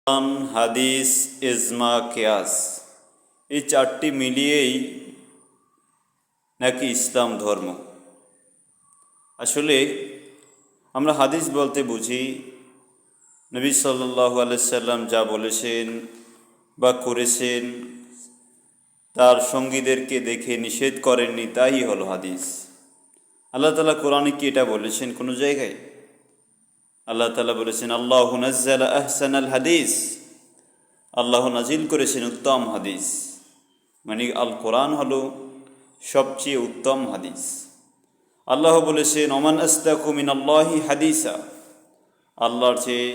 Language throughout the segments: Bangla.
কোরআন, হাদিস, ইজমা, কিয়াস এই চারটি মিলিয়েই নাকি ইসলাম ধর্ম। আসলে আমরা হাদিস বলতে বুঝি নবী সাল্লাল্লাহু আলাইহি সাল্লাম যা বলেছেন বা করেছেন, তার সঙ্গীদেরকে দেখে নিষেধ করেননি, তাই হলো হাদিস। আল্লাহ তাআলা কোরআনে কি এটা বলেছেন কোনো জায়গায়? আল্লাহ তাআলা বলেছেন আল্লাহু নাজ্জালা আহসানাল হাদিস, আল্লাহ নাজিল করেছেন উত্তম হাদিস। মানে আল কোরআন হলো সবচেয়ে উত্তম হাদিস। আল্লাহ বলেছেন ওমান আসদাকু মিনাল্লাহি হাদিসা, আল্লাহর চেয়ে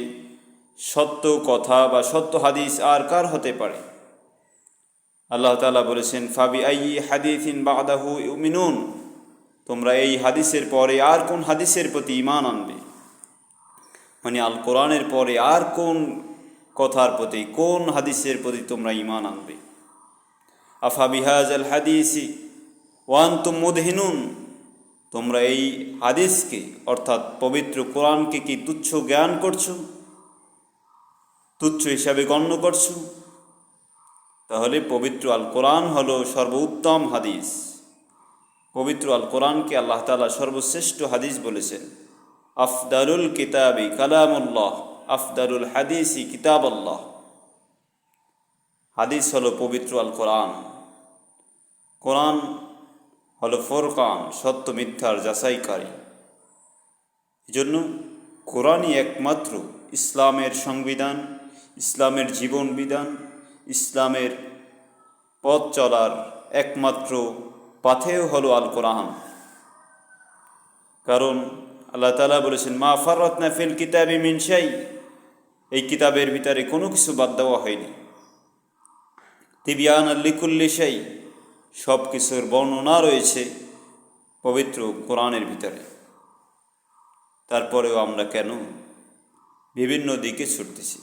সত্য কথা বা সত্য হাদিস আর কার হতে পারে? আল্লাহ তাআলা বলেছেন ফাবি আইয়ি হাদিসিন বাদাহু ইউমিনুন, তোমরা এই হাদিসের পরে আর কোন হাদিসের প্রতি ঈমান আনবে? মানে আল কোরআনের পরে আর কোন কথার প্রতি, কোন হাদিসের প্রতি তোমরা ঈমান আনবে? আফা বিহাজাল হাদিসি ওয়া আনতুম মুদহিনুন, তোমরা এই হাদিসকে অর্থাৎ পবিত্র কোরআনকে কি তুচ্ছ জ্ঞান করছো, তুচ্ছ হিসাবে গণ্য করছো? তাহলে পবিত্র আল কোরআন হলো সর্বোত্তম হাদিস। পবিত্র আল কোরআনকে আল্লাহ তাআলা সর্বশ্রেষ্ঠ হাদিস বলেছেন। আফদালুল কিতাবি কালামুল্লাহ, আফদালুল হাদিসি কিতাবুল্লাহ। হাদিস হলো পবিত্র আল কোরআন। কোরআন হলো ফুরকান, সত্য মিথ্যার যাচাইকারী। এজন্য কোরআনই একমাত্র ইসলামের সংবিধান, ইসলামের জীবন বিধান, ইসলামের পথ চলার একমাত্র পাথেয় হলো আল কোরআন। কারণ আল্লাহ তাআলা বলেছেন মা ফাররাতনা ফিল কিতাবি মিন শাই, এই কিতাবের ভিতরে কোনো কিছু বাদ দেওয়া হয়নি। তিবিয়ানাল লিকুল্লি শাই, সব কিছুর বর্ণনা রয়েছে পবিত্র কোরআনের ভিতরে। তারপরেও আমরা কেন বিভিন্ন দিকে ছুটতেছি?